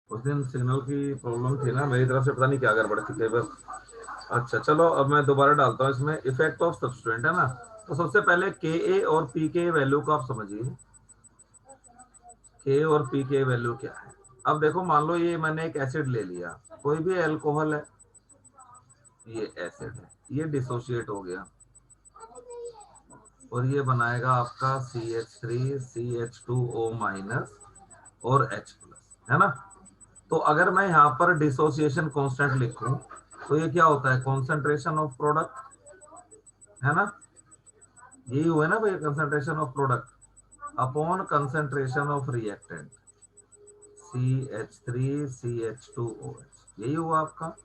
उस दिन सिग्नल की प्रॉब्लम थी ना मेरी तरफ से, पता नहीं क्या गड़बड़ थी केबल। अच्छा चलो, अब मैं दोबारा डालता हूँ इसमें इफेक्ट ऑफ सब्सटेंट, है ना। तो सबसे पहले के ए और पी के वैल्यू को आप समझिए। के और पी के वैल्यू क्या है। अब देखो, मान लो ये मैंने एक एसिड ले लिया, कोई भी अल्कोहल है, ये एसिड है, ये डिसोशिएट हो गया और ये बनाएगा आपका CH3CH2O- और H+, है ना। तो अगर मैं यहाँ पर डिसोसिएशन कांस्टेंट लिखूं तो ये क्या होता है, कॉन्सेंट्रेशन ऑफ प्रोडक्ट, है ना। यही हुआ है ना भाई, concentration of product upon concentration of reactant, CH3CH2OH, यही हुआ आपका।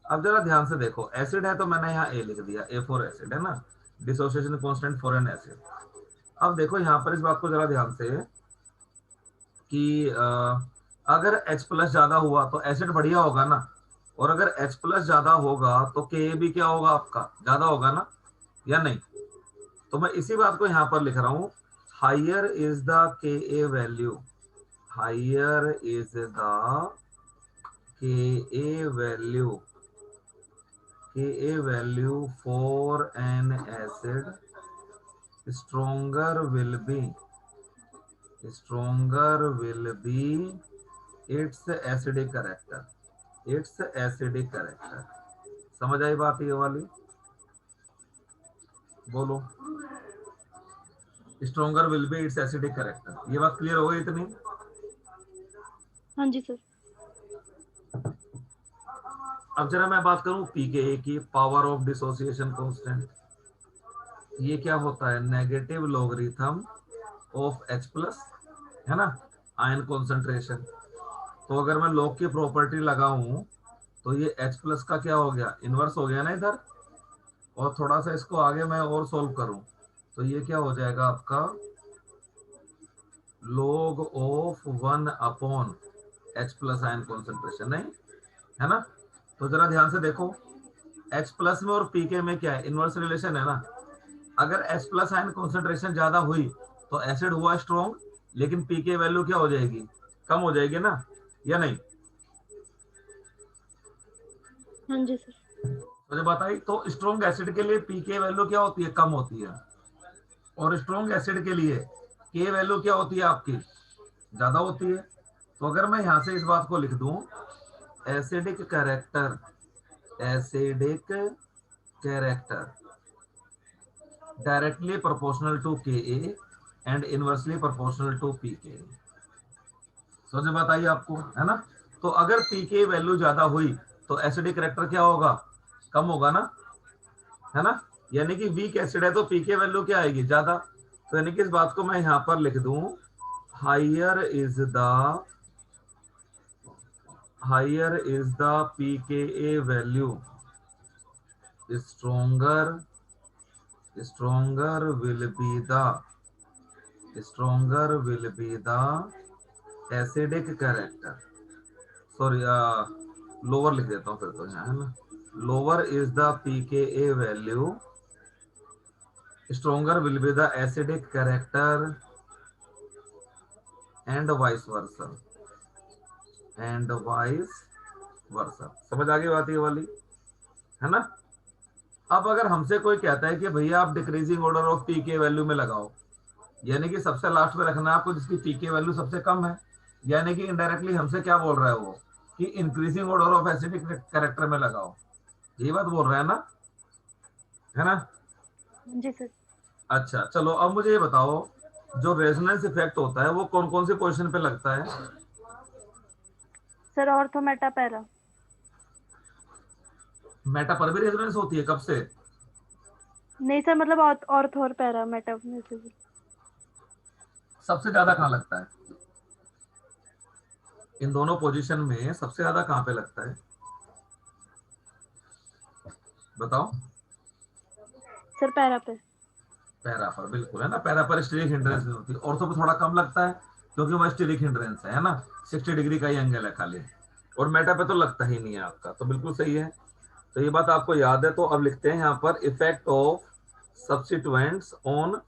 अब जरा ध्यान से देखो, एसिड है तो मैंने यहाँ ए लिख दिया, ए फॉर एसिड, है ना, dissociation constant for an acid. अब देखो यहाँ पर इस बात को जरा ध्यान से कि अगर H+ ज्यादा हुआ तो एसिड बढ़िया होगा ना, और अगर H+ ज्यादा होगा तो के भी क्या होगा, आपका ज्यादा होगा ना, या नहीं। तो मैं इसी बात को यहाँ पर लिख रहा हूं, higher is the K A value, higher is the K A value, K A value for an acid, stronger will be, stronger will be its acidic character, its acidic character। समझ आई बात ये वाली, बोलो। Stronger will be it's acidic character, ये बात clear हो गई इतनी। हाँ जी सर। अब जरा मैं बात करूं पीके की, पावर ऑफ डिसोसिएशन कांस्टेंट। ये क्या होता है, नेगेटिव लॉगरिथम ऑफ H+, है ना, आयन कॉन्सेंट्रेशन। तो अगर मैं लॉग की प्रॉपर्टी लगाऊं तो ये H+ का क्या हो गया, इनवर्स हो गया ना इधर। और थोड़ा सा इसको आगे मैं और सोल्व करूं तो ये क्या हो जाएगा आपका, log of 1/H+ ion concentration, नहीं, है ना। तो जरा ध्यान से देखो, H+ में और पीके में क्या है, इनवर्स रिलेशन है ना। अगर H+ आयन कॉन्सेंट्रेशन ज्यादा हुई तो एसिड हुआ स्ट्रॉन्ग, लेकिन पीके वैल्यू क्या हो जाएगी, कम हो जाएगी ना, या नहीं। हाँ जी सर। मुझे बताइए, तो स्ट्रॉन्ग एसिड के लिए पीके वैल्यू क्या होती है, कम होती है, और स्ट्रॉन्ग एसिड के लिए के वैल्यू क्या होती है आपकी, ज्यादा होती है। तो अगर मैं यहां से इस बात को लिख दूं, acidic character, acidic character directly proportional to K A and inversely proportional to P K. समझ बात आई आपको, है ना। तो अगर पी के वैल्यू ज्यादा हुई तो एसिडिक कैरेक्टर क्या होगा, कम होगा ना, है ना। यानी कि वीक एसिड है तो पी के वैल्यू क्या आएगी, ज्यादा। तो यानी कि इस बात को मैं यहां पर लिख दूं, higher is the, higher is the pKa value, stronger, stronger will be the, stronger will be the acidic character, sorry, lower लिख देता हूँ फिर तो यहाँ, है ना। Lower is the pKa value, stronger will be the acidic character and vice versa, and vice versa। समझ आ गई बात ये वाली, है ना। अब अगर हमसे कोई कहता है कि भैया आप डिक्रीजिंग ऑर्डर ऑफ पी के वैल्यू में लगाओ, यानी कि सबसे लास्ट में रखना है आपको जिसकी पी के वैल्यू सबसे कम है, यानी कि इनडायरेक्टली हमसे क्या बोल रहा है वो, कि increasing order of acidic character में लगाओ, यही बात बोल रहा है ना, है ना। हाँ जी सर। अच्छा चलो, अब मुझे ये बताओ, जो रेजोनेंस इफेक्ट होता है वो कौन कौन सी पोजीशन पे लगता है। Sir ortho Meta para. Meta पर भी रेजोनेंस होती है, कब से। नहीं सर, मतलब ऑर्थो और पैरा मेटा में से भी। सबसे ज्यादा कहाँ लगता है, इन दोनों पोजीशन में सबसे ज्यादा कहाँ पे लगता है, बताओ। सर पैरा पे। पैरा पर, बिल्कुल, है ना, पैरा पर स्टीरिक हिंड्रेंस नहीं होती, ऑर्थो पे थोड़ा कम लगता है क्योंकि वह स्टीरिक हिंड्रेंस है ना, 60 डिग्री का ही एंगल है खाली। और मेटा पे तो लगता ही नहीं है आपका, तो बिल्कुल सही है। तो ये बात आपको याद है, तो अब लिखते हैं यहाँ पर effect of substituents on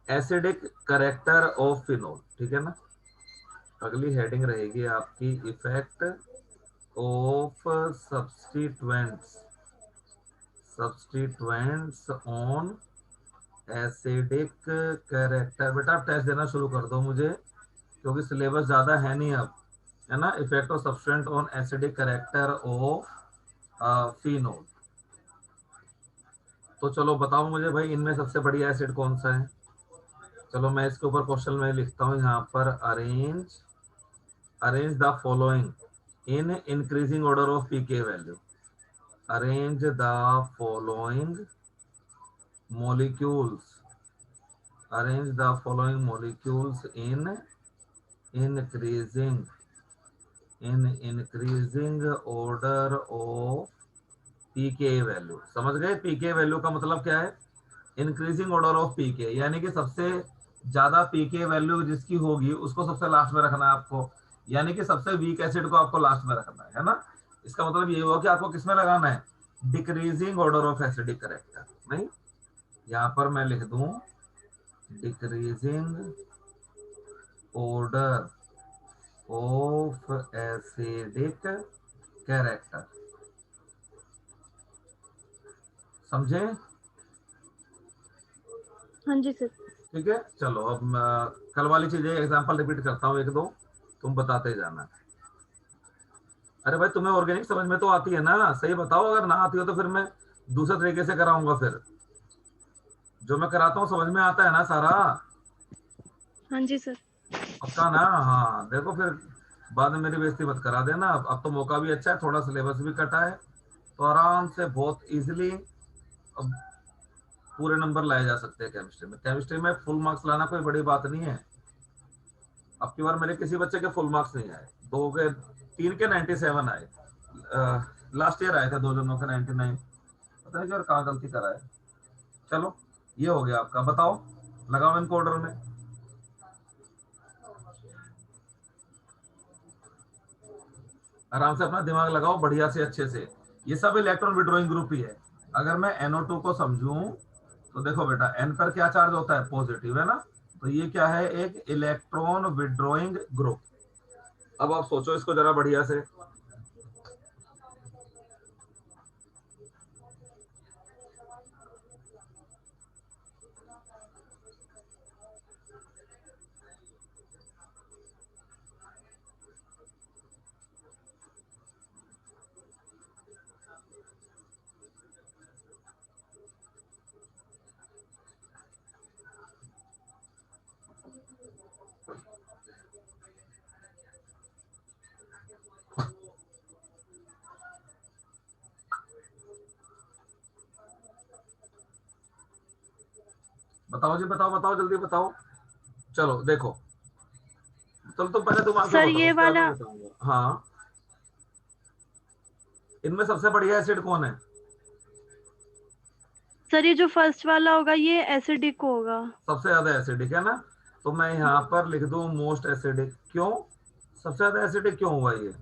acidic character of phenol, ठीक है ना। अगली हेडिंग रहेगी आपकी effect of substituents on acidic character. बेटा आप टेस्ट देना शुरू कर दो मुझे, क्योंकि सिलेबस ज्यादा है नहीं अब, है ना। Effect of substituent on acidic character of phenol. तो चलो बताओ मुझे भाई, इनमें सबसे बढ़िया एसिड कौन सा है। चलो मैं इसके ऊपर क्वेश्चन में लिखता हूँ यहाँ पर, arrange arrange the following in increasing order of pKa value. Arrange the following molecules arrange the following molecules in increasing order of pK value. समझ गए? पीके वैल्यू का मतलब क्या है? इंक्रीजिंग ऑर्डर ऑफ पीके, यानी कि सबसे ज्यादा पीके वैल्यू जिसकी होगी उसको सबसे लास्ट में रखना है आपको, यानी कि सबसे वीक एसिड को आपको लास्ट में रखना है ना। इसका मतलब ये हुआ कि आपको किसमें लगाना है? Decreasing order of acidic character. नहीं, यहां पर मैं लिख दूं decreasing order of acidic character. समझे? हाँ जी सर। ठीक है, चलो अब कल वाली चीजें एग्जांपल रिपीट करता हूँ एक दो, तुम बताते जाना। अरे भाई तुम्हें ऑर्गेनिक समझ में तो आती है ना, सही बताओ। अगर ना आती हो तो फिर मैं दूसरे तरीके से कराऊंगा। फिर जो मैं कराता हूँ समझ में आता है ना सारा? हाँ जी सर। पक्का ना? हाँ देखो, फिर बाद में मेरी बेइज्जती मत करा देना। अब तो मौका भी अच्छा है, थोड़ा सिलेबस भी कटा है, तो आराम से बहुत इजीली अब पूरे नंबर लाए जा सकते हैं केमिस्ट्री में। केमिस्ट्री में फुल मार्क्स लाना कोई बड़ी बात नहीं है। अब की बार मेरे किसी बच्चे के फुल मार्क्स नहीं आए, दो के तीन के 97 आए। लास्ट ईयर आए थे दो जनों के 99। पता नहीं यार कहाँ गलती करा है। चलो ये हो गया आपका, बताओ लगाओ इनको ऑर्डर में। आराम से अपना दिमाग लगाओ बढ़िया से अच्छे से। ये सब इलेक्ट्रॉन विड्रॉइंग ग्रुप ही है। अगर मैं NO2 को समझूं तो देखो बेटा, N पर क्या चार्ज होता है? पॉजिटिव, है ना। तो ये क्या है? एक इलेक्ट्रॉन विड्रॉइंग ग्रुप। अब आप सोचो इसको जरा बढ़िया से। बताओ जी, बताओ बताओ जल्दी बताओ। चलो देखो, चलो तो पहले तुम आंसर सर बताओ, ये उसके बाद वाला, मैं बताऊंगा। हाँ, इनमें सबसे बढ़िया एसिड कौन है? सर ये जो फर्स्ट वाला होगा ये एसिडिक होगा। सबसे ज्यादा एसिडिक, है ना। तो मैं यहाँ पर लिख दूं मोस्ट एसिडिक। क्यों सबसे ज्यादा एसिडिक क्यों हुआ ये?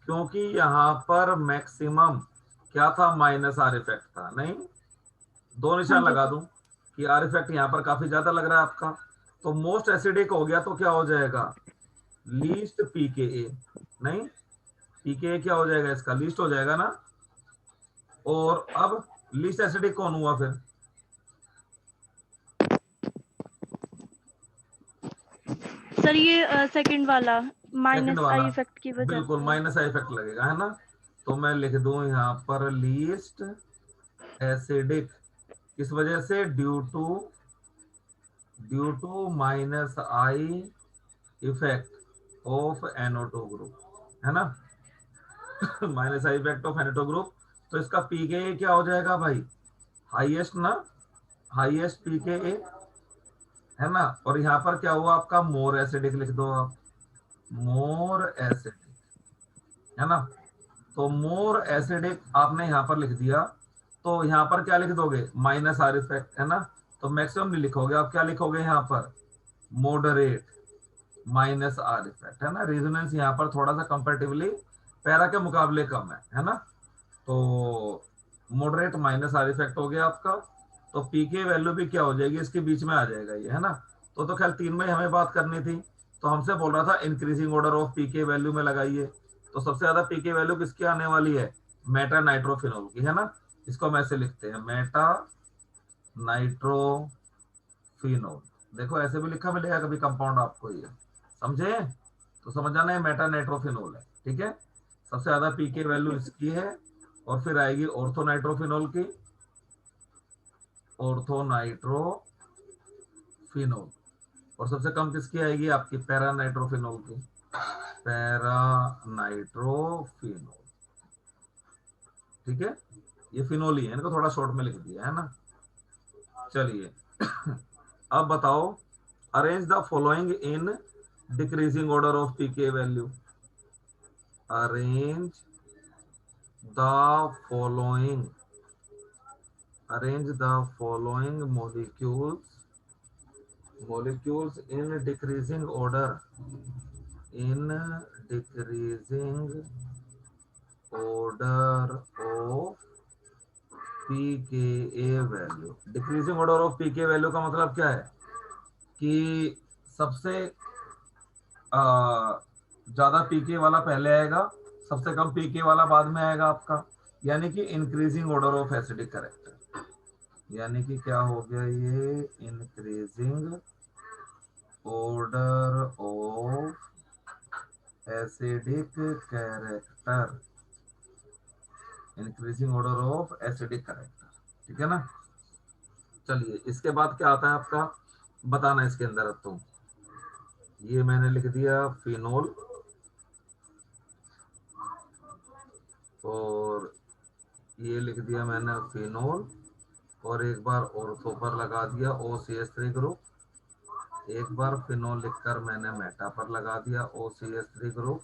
क्योंकि यहाँ पर मैक्सिमम क्या था? -R इफेक्ट था। नहीं, दो हाँ निशान जी लगा सर। दूं कि R इफेक्ट यहाँ पर काफी ज्यादा लग रहा है आपका। तो मोस्ट एसिडिक हो गया तो क्या हो जाएगा? Least pKa। नहीं, pKa क्या हो जाएगा? इसका लीस्ट हो जाएगा ना। और अब लीस्ट एसिडिक कौन हुआ फिर? सर ये सेकंड वाला सेकंड -I वाला, इफेक्ट की वजह बिल्कुल से। -I इफेक्ट लगेगा, है ना। तो मैं लिख दूं यहाँ पर लीस्ट एसिडिक, किस वजह से? Due to -I effect of NO2 group, है ना। -I effect of NO2 group. तो इसका पीके क्या हो जाएगा भाई? हाईएस्ट ना, हाईएस्ट पीके, है ना। और यहाँ पर क्या हुआ आपका? मोर एसिडिक लिख दो आप, मोर एसिडिक, है ना। तो मोर एसिडिक आपने यहाँ पर लिख दिया, तो यहाँ पर क्या लिख दोगे? -R इफेक्ट, है ना। तो मैक्सिमम नहीं लिखोगे आप, क्या लिखोगे यहाँ पर? मॉडरेट -R इफेक्ट, है ना। रेजोनेंस यहाँ पर थोड़ा सा कंपैरेटिवली पैरा के मुकाबले कम है ना। तो मॉडरेट -R इफेक्ट हो गया आपका। तो पीके वैल्यू भी क्या हो जाएगी? इसके बीच में आ जाएगा ये, है ना। तो खैर 3 में हमें बात करनी थी, तो हमसे बोल रहा था increasing order of pKa value में लगाइए। तो सबसे ज्यादा पीके वैल्यू किसकी आने वाली है, मेटा नाइट्रोफिनोल की, है ना। इसको हम ऐसे लिखते हैं, मेटा नाइट्रोफिनोल। देखो ऐसे भी लिखा मिलेगा कभी कंपाउंड आपको, ये समझे, तो समझ जाना है मेटा नाइट्रोफिनोल है, ठीक है। सबसे ज्यादा पीके वैल्यू ओके सर। इसकी है, और फिर आएगी ऑर्थो नाइट्रोफिनोल की, ऑर्थो नाइट्रोफिनोल। और सबसे कम किसकी आएगी, आपकी पैरा नाइट्रोफिनोल की, पैरा नाइट्रोफिनोल, ठीक है। ये फिनोल ही है, इनको थोड़ा शॉर्ट में लिख दिया है ना। चलिए अब बताओ, arrange the following in decreasing order of pKa value. Arrange the following, arrange the following molecules in decreasing order, in decreasing order of pKa value। Decreasing order of pKa value का मतलब क्या है कि सबसे ज्यादा पीके वाला पहले आएगा, सबसे कम पीके वाला बाद में आएगा आपका, यानी कि increasing order of acidic character. यानी कि क्या हो गया ये, increasing order of acidic character, increasing order of acidic character, ठीक है ना। चलिए इसके बाद क्या आता है आपका, बताना इसके अंदर। तो ये मैंने लिख दिया फिनोल, और ये लिख दिया मैंने फिनोल, और एक बार ऑर्थो पर लगा दिया OCH3 ग्रुप, एक बार फिनोल लिखकर मैंने मेटा पर लगा दिया OCH3 ग्रुप,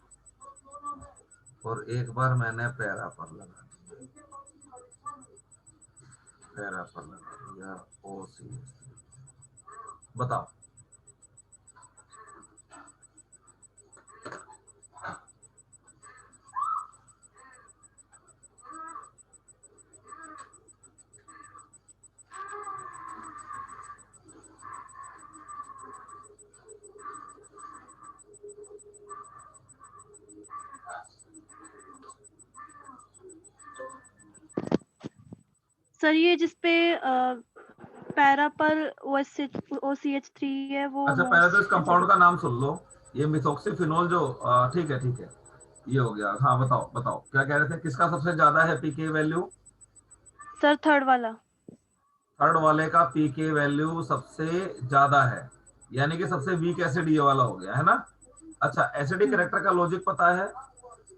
और एक बार मैंने पैरा पर लगा दिया, पैरा पर लगा दिया OCH3। बताओ, सर ये जिसपे पैरा पर OCH3 है वो अच्छा पहले तो इस मोस्ट कंपाउंड एसिडिक। का नाम सुन लो, ये मिथॉक्सीफिनोल जो, ठीक है ठीक है, ये हो गया। हाँ बताओ बताओ क्या कह रहे थे, किसका सबसे ज्यादा है पीके वैल्यू। सर थर्ड वाला। थर्ड वाले का पीके वैल्यू सबसे ज्यादा है, यानी कि सबसे वीक एसिड ये वाला हो गया, है ना। अच्छा एसिडिक हम्म। कैरेक्टर का लॉजिक पता है,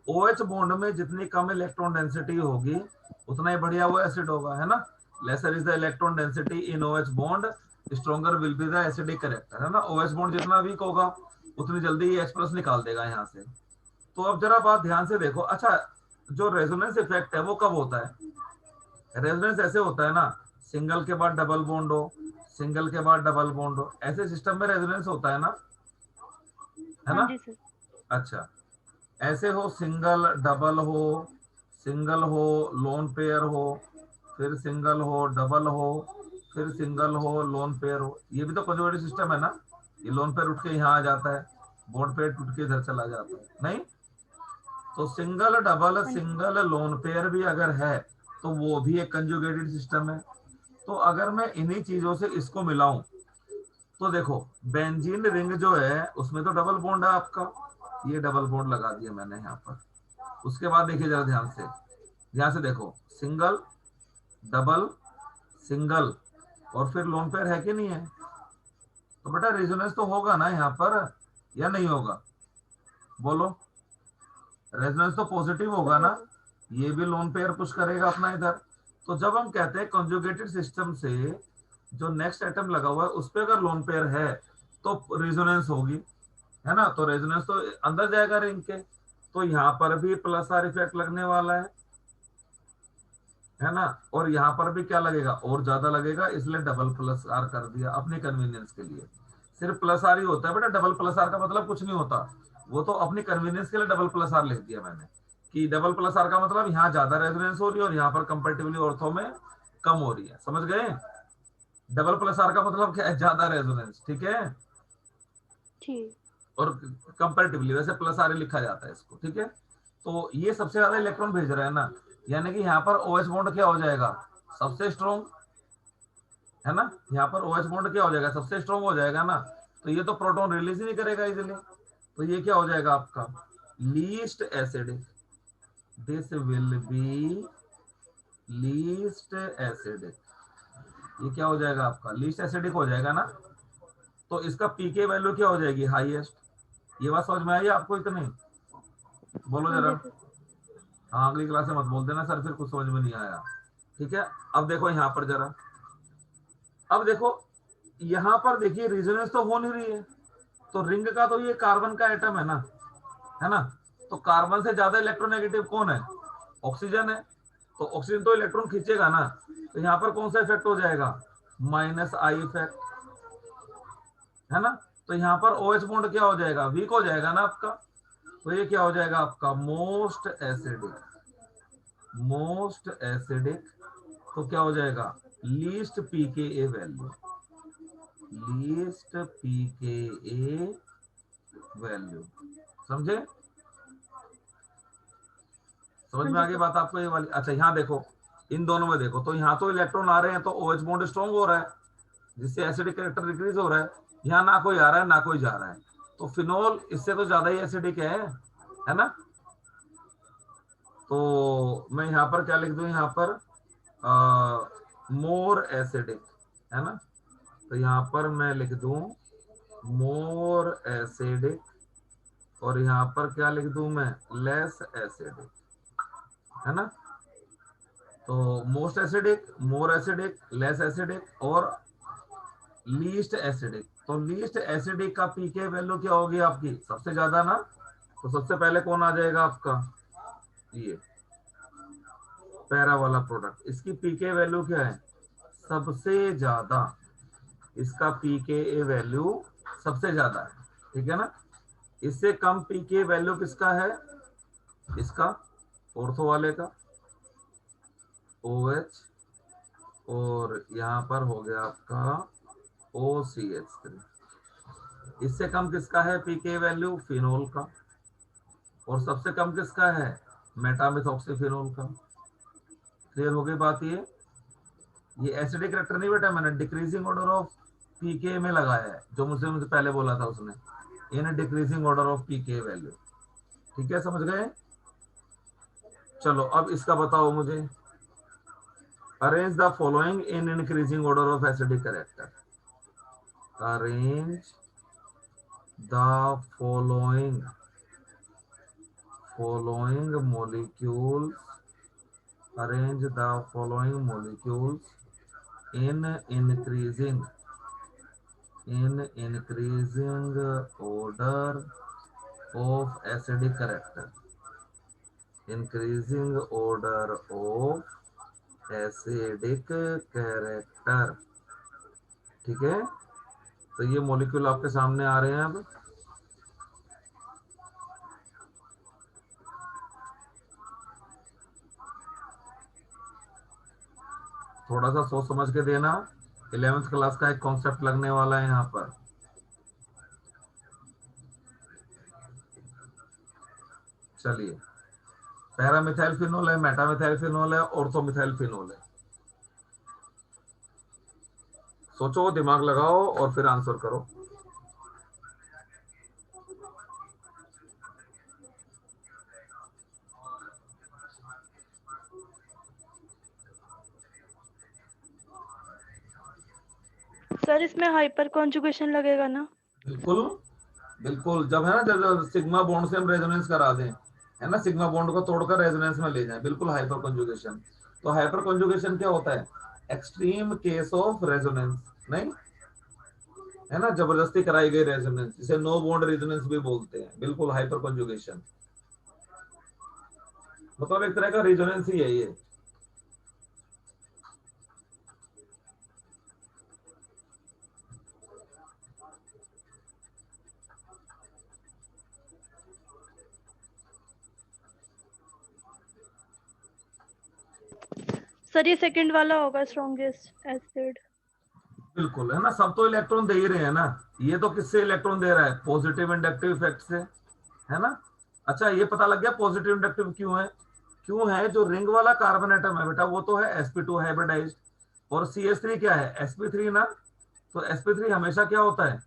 OH बॉन्ड में जितनी कम इलेक्ट्रॉन डेंसिटी होगी उतना ही बढ़िया वो एसिड होगा, है ना। Lesser is the electron density in OH bond, stronger will be the acidic character, है ना। OH बॉन्ड जितना वीक होगा उतनी जल्दी ये H+ निकाल देगा यहाँ से। तो अब जरा बात ध्यान से देखो। अच्छा जो रेजोनेंस इफेक्ट है वो कब होता है, रेजोनेंस ऐसे होता है ना, सिंगल के बाद डबल बॉन्ड हो, सिंगल के बाद डबल बॉन्ड हो, ऐसे सिस्टम में रेजोनेंस होता है ना, है हाँ ना। जी सर। अच्छा ऐसे हो, सिंगल डबल हो, सिंगल हो लोन पेयर हो, फिर सिंगल हो डबल हो, फिर सिंगल हो लोन पेयर हो, ये भी तो कंजर्वेटिव सिस्टम है ना। ये लोन पेयर उठ के यहाँ आ जाता है, बॉन्ड पेयर टूट के इधर चला जाता है, नहीं। तो सिंगल डबल हाँ जी। सिंगल लोन पेयर भी अगर है तो वो भी एक कंजुगेटेड सिस्टम है। तो अगर मैं इन्हीं चीजों से इसको मिलाऊं, तो देखो बेंजीन रिंग जो है उसमें तो डबल बॉन्ड है आपका, ये डबल बॉन्ड लगा दिया मैंने यहाँ पर। उसके बाद देखिए जरा ध्यान से, ध्यान से देखो, सिंगल डबल सिंगल, और फिर लोन पेयर है कि नहीं है। तो बेटा रेजोनेंस तो होगा ना यहाँ पर, या नहीं होगा, बोलो। रेजोनेंस तो पॉजिटिव होगा सर ना, होगा। ये भी लोन पेयर पुश करेगा अपना इधर। तो जब हम कहते हैं कंजुगेटेड सिस्टम से जो नेक्स्ट एटम लगा हुआ है उस पे अगर लोन पेयर है तो रेजोनेंस होगी, है ना। तो रेजोनेंस तो अंदर जाएगा रिंग के, तो यहाँ पर भी प्लस आर इफेक्ट लगने वाला है ना। और यहाँ पर भी क्या लगेगा, और ज्यादा लगेगा, इसलिए डबल प्लस आर कर दिया अपनी कन्वीनियंस के लिए। सिर्फ प्लस आर ही होता है बेटा, डबल प्लस आर का मतलब कुछ नहीं होता, वो तो अपनी कन्वीनियंस के लिए डबल प्लस आर लिख दिया मैंने, कि डबल प्लस आर का मतलब यहाँ ज्यादा रेजोनेंस हो रही है और यहाँ पर कंपेरेटिवली ऑर्थो में कम हो रही है, समझ गए। डबल प्लस आर का मतलब क्या है, ज्यादा रेजोनेंस, ठीक है। ठीक। और कंपैरेटिवली वैसे प्लस आर लिखा जाता है इसको, ठीक है। तो ये सबसे ज्यादा इलेक्ट्रॉन भेज रहा है ना, यानी कि यहाँ पर OH बॉन्ड क्या हो जाएगा, सबसे स्ट्रॉन्ग, है ना। यहाँ पर OH बॉन्ड क्या हो जाएगा, सबसे स्ट्रॉन्ग हो जाएगा ना। तो ये तो प्रोटॉन रिलीज ही नहीं करेगा इजीली, तो ये क्या हो जाएगा आपका least acidic, this will be least acidic, ये क्या हो जाएगा आपका लीस्ट एसिडिक हो जाएगा ना। तो इसका पीके वैल्यू क्या हो जाएगी, हाईएस्ट। ये बात समझ में आई आपको इतनी, बोलो हाँ जरा। जी सर। हाँ अगली क्लास में मत बोल देना सर फिर कुछ समझ में नहीं आया, ठीक है। अब देखो यहाँ पर जरा, अब देखो यहाँ पर देखिए रेजोनेंस तो हो नहीं रही है, तो रिंग का तो ये कार्बन का एटम है ना। तो कार्बन से ज्यादा इलेक्ट्रोनेगेटिव कौन है, ऑक्सीजन है। तो ऑक्सीजन तो इलेक्ट्रॉन खींचेगा ना, तो यहाँ पर कौन सा इफेक्ट हो जाएगा, -I इफेक्ट, है ना। तो यहाँ पर OH बॉन्ड क्या हो जाएगा, वीक हो जाएगा ना आपका। तो ये क्या हो जाएगा आपका मोस्ट एसिडिक, मोस्ट एसिडिक। तो क्या हो जाएगा least pKa value, least pKa value, समझे, समझ हाँ में जी आ गई सर। बात आपको ये वाली। अच्छा यहाँ देखो, इन दोनों में देखो, तो यहाँ तो इलेक्ट्रॉन आ रहे हैं तो OH बॉन्ड स्ट्रॉन्ग हो रहा है, जिससे एसिडिक कैरेक्टर डिक्रीज हो रहा है। यहाँ ना कोई आ रहा है ना कोई जा रहा है, तो फिनोल इससे तो ज्यादा ही एसिडिक है ना। तो मैं यहाँ पर क्या लिख दूं, यहाँ पर मोर एसिडिक, है ना। तो यहाँ पर मैं लिख दूं मोर एसिडिक, और यहाँ पर क्या लिख दूं मैं, लेस एसिडिक, है ना। तो most acidic, more acidic, less acidic और लीस्ट एसिडिक। तो लीस्ट एसिडिक का पीके वैल्यू क्या होगी आपकी, सबसे ज्यादा ना। तो सबसे पहले कौन आ जाएगा आपका, ये पैरा वाला प्रोडक्ट, इसकी पीके वैल्यू क्या है, सबसे ज्यादा, इसका पीके वैल्यू सबसे ज्यादा है, ठीक है ना। इससे कम पीके वैल्यू किसका है, इसका ऑर्थो वाले का OH, और यहाँ पर हो गया आपका OCH3। इससे कम किसका है पीके वैल्यू, फिनोल का। और सबसे कम किसका है, मेटामिथॉक्सीफिनोल का। क्लियर हो गई बात ये एसिडिक करेक्टर नहीं बेटा, मैंने डिक्रीजिंग ऑर्डर ऑफ पीके में लगाया है, जो मुझसे पहले बोला था उसने, in decreasing order of pKa value, ठीक है, समझ गए। चलो अब इसका बताओ मुझे, arrange the following in increasing order of acidic character, arrange the following following molecules, arrange the following molecules in increasing order of acidic character, increasing order of acidic character, ठीक है। तो ये मॉलिक्यूल आपके सामने आ रहे हैं अब। थोड़ा सा सोच समझ के देना, 11th क्लास का एक कॉन्सेप्ट लगने वाला है यहाँ पर। चलिए, पैरामिथाइल फिनोल है, मेटामिथाइल फिनोल है, ऑर्थोमिथाइल फिनोल है। सोचो, दिमाग लगाओ और फिर आंसर करो। सर इसमें हाइपर कॉन्जुगेशन लगेगा ना? बिल्कुल, बिल्कुल, जब है ना, जब सिग्मा बॉन्ड से हम रेजोनेंस करा दें, है ना, सिग्मा बॉन्ड को तोड़कर रेजोनेंस में ले जाएं, बिल्कुल हाइपर कॉन्जुगेशन। तो हाइपर कॉन्जुगेशन क्या होता है, एक्सट्रीम केस ऑफ रेजोनेंस, नहीं, है ना, जबरदस्ती कराई गई रेजोनेंस, जिसे नो बॉन्ड रेजोनेंस भी बोलते हैं, बिल्कुल हाइपर कॉन्जुगेशन, मतलब एक तरह का रेजोनेंस ही है ये। सर ये सेकंड वाला होगा स्ट्रॉन्गेस्ट एसिड। बिल्कुल है ना, सब तो इलेक्ट्रॉन दे ही रहे हैं ना। ये तो किससे इलेक्ट्रॉन दे रहा है, पॉजिटिव इंडक्टिव इफेक्ट से, है ना। अच्छा ये पता लग गया पॉजिटिव इंडक्टिव क्यों है। क्यों है, जो रिंग वाला कार्बन एटम है बेटा वो तो है sp2 हाइब्रिडाइज्ड, और CH3 क्या है, sp3 ना। तो sp3 हमेशा क्या होता है,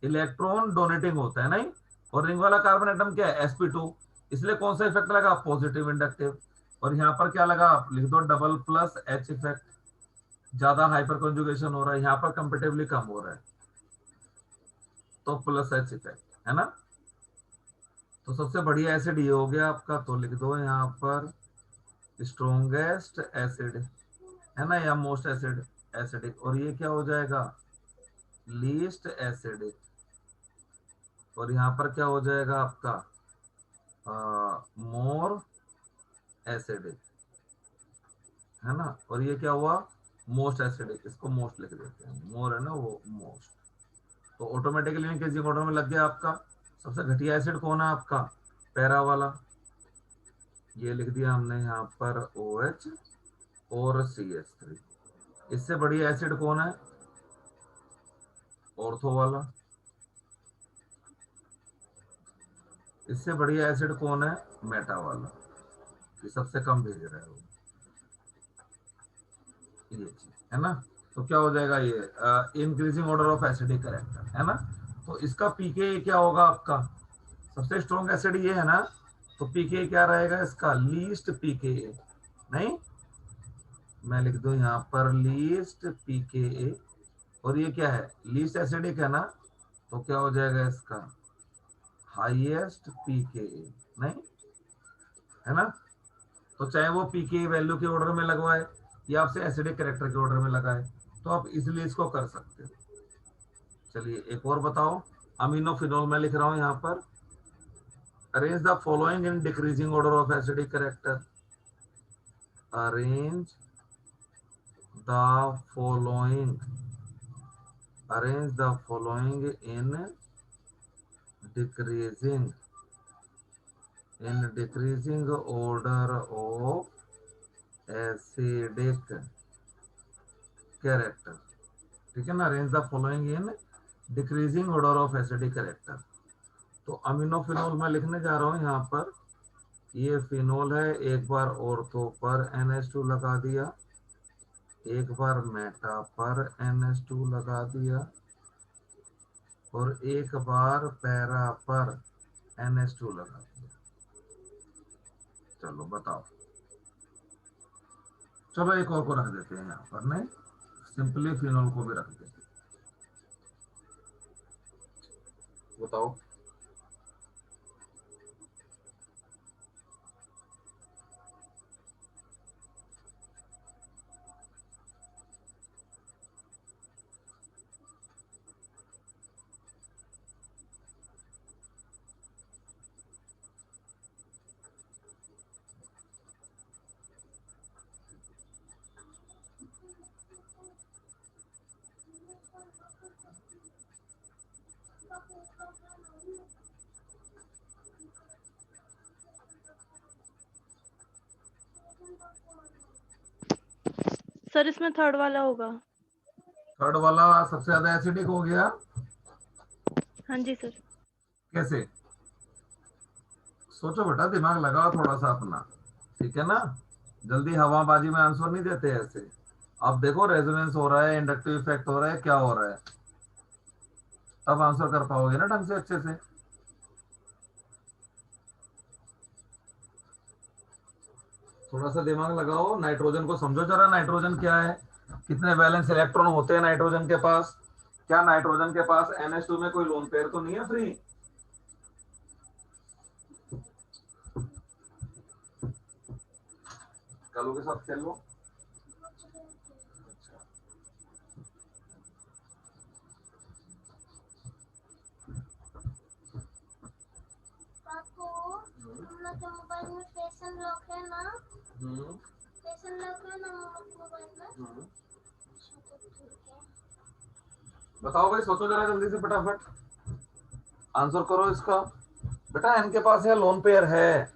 इलेक्ट्रॉन डोनेटिंग होता है नहीं। और रिंग वाला कार्बन एटम क्या है, sp2। इसलिए कौन सा इफेक्ट लगा, पॉजिटिव इंडक्टिव। और यहाँ पर क्या लगा, आप लिख दो डबल प्लस H इफेक्ट, ज्यादा हाइपर कंजुगेशन हो रहा है, यहाँ पर कंपेटिवली कम हो रहा है, तो प्लस H इफेक्ट, है ना। तो सबसे बढ़िया एसिड ये हो गया आपका, तो लिख दो यहाँ पर स्ट्रोंगेस्ट एसिड, है ना, या मोस्ट एसिड एसिडिक। और ये क्या हो जाएगा, लीस्ट एसिडिक। और यहाँ पर क्या हो जाएगा आपका, मोर एसिडिक, है ना। और ये क्या हुआ, मोस्ट एसिडिक, इसको मोस्ट लिख देते हैं, मोर है ना वो मोस्ट। तो ऑटोमेटिकली इंक्रीजिंग ऑर्डर में लग गया आपका। सबसे घटिया एसिड कौन है आपका, पैरा वाला, ये लिख दिया हमने यहाँ पर OH और CH3। इससे बढ़िया एसिड कौन है, ऑर्थो वाला। इससे बढ़िया एसिड कौन है, मेटा वाला। ये सबसे कम भेज रहा है वो, ये चीज है ना। तो क्या हो जाएगा ये, increasing order of acidic character, है ना। तो इसका पीके क्या होगा आपका, सबसे स्ट्रॉन्ग एसिड ये है ना, तो पीके क्या रहेगा इसका, लीस्ट पीके, नहीं, मैं लिख दूं यहाँ पर लीस्ट पीके। और ये क्या है, लीस्ट एसिडिक है ना, तो क्या हो जाएगा इसका, हाईएस्ट पीके, नहीं, है ना। तो चाहे वो पीके वैल्यू के ऑर्डर में लगवाए या आपसे एसिडिक कैरेक्टर के ऑर्डर में लगाए, तो आप इजिली इसको कर सकते हो। चलिए एक और बताओ, अमीनोफिनोल मैं लिख रहा हूं यहाँ पर, arrange the following in decreasing order of acidic character. Arrange the following, arrange the following in decreasing, in decreasing order of acidic character, ठीक है ना। Arrange the following in decreasing order of acidic character. तो अमीनोफिनोल मैं लिखने जा रहा हूं यहाँ पर, ये फिनोल है, एक बार ऑर्थो पर NH2 लगा दिया, एक बार मेटा पर NH2 लगा दिया, और एक बार पैरा पर NH2 लगा दिया। चलो बताओ, चलो एक और को रख देते हैं यहाँ पर, नहीं, सिंपली फिनोल को भी रख देते हैं। बताओ, सर इसमें थर्ड वाला होगा। थर्ड वाला सबसे ज्यादा एसिडिक हो गया, हाँ जी सर। कैसे, सोचो बेटा, दिमाग लगाओ थोड़ा सा अपना, ठीक है ना। जल्दी हवाबाजी में आंसर नहीं देते ऐसे। अब देखो रेजोनेंस हो रहा है, इंडक्टिव इफेक्ट हो रहा है, क्या हो रहा है, तब आंसर कर पाओगे ना ढंग से, अच्छे से। थोड़ा सा दिमाग लगाओ, नाइट्रोजन को समझो जरा, नाइट्रोजन क्या है, कितने वैलेंस इलेक्ट्रॉन होते हैं नाइट्रोजन के पास। क्या नाइट्रोजन के पास NH2 में कोई लोन पेयर तो नहीं है फ्री। कलो के साथ खेल लो। मोबाइल में फैशन लॉक है ना, फैशन लॉक है ना मोबाइल में। बताओ भाई, सोचो जरा जल्दी से फटाफट, आंसर करो इसका। बेटा एन के पास है, लोन पेयर है।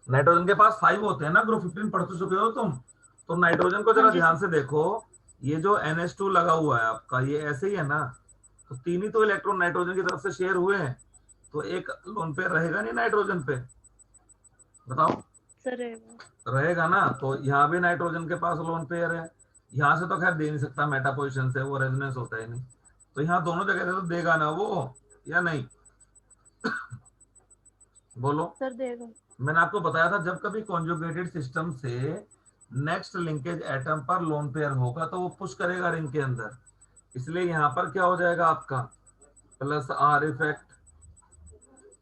नाइट्रोजन के पास 5 होते हैं ना, ग्रुप 15 पढ़ तो चुके हो तुम। तो नाइट्रोजन को हाँ जरा जी ध्यान सर। से देखो, ये जो NH2 लगा हुआ है आपका, ये ऐसे ही है ना, तो तीन ही तो इलेक्ट्रॉन नाइट्रोजन की तरफ से शेयर हुए हैं, तो एक लोन पेयर रहेगा नहीं नाइट्रोजन पे, बताओ। सर रहेगा। रहेगा ना, तो यहाँ भी नाइट्रोजन के पास लोन पेयर है, यहाँ से तो खैर दे नहीं सकता मेटा पोजिशन से, वो रेजोनेंस होता ही नहीं, तो यहाँ दोनों जगह से तो देगा ना वो, या नहीं, बोलो। सर देगा। मैंने आपको बताया था जब कभी कॉन्जुगेटेड सिस्टम से नेक्स्ट लिंकेज एटम पर लोन पेयर होगा तो वो पुश करेगा रिंग के अंदर, इसलिए यहाँ पर क्या हो जाएगा आपका प्लस आर इफेक्ट,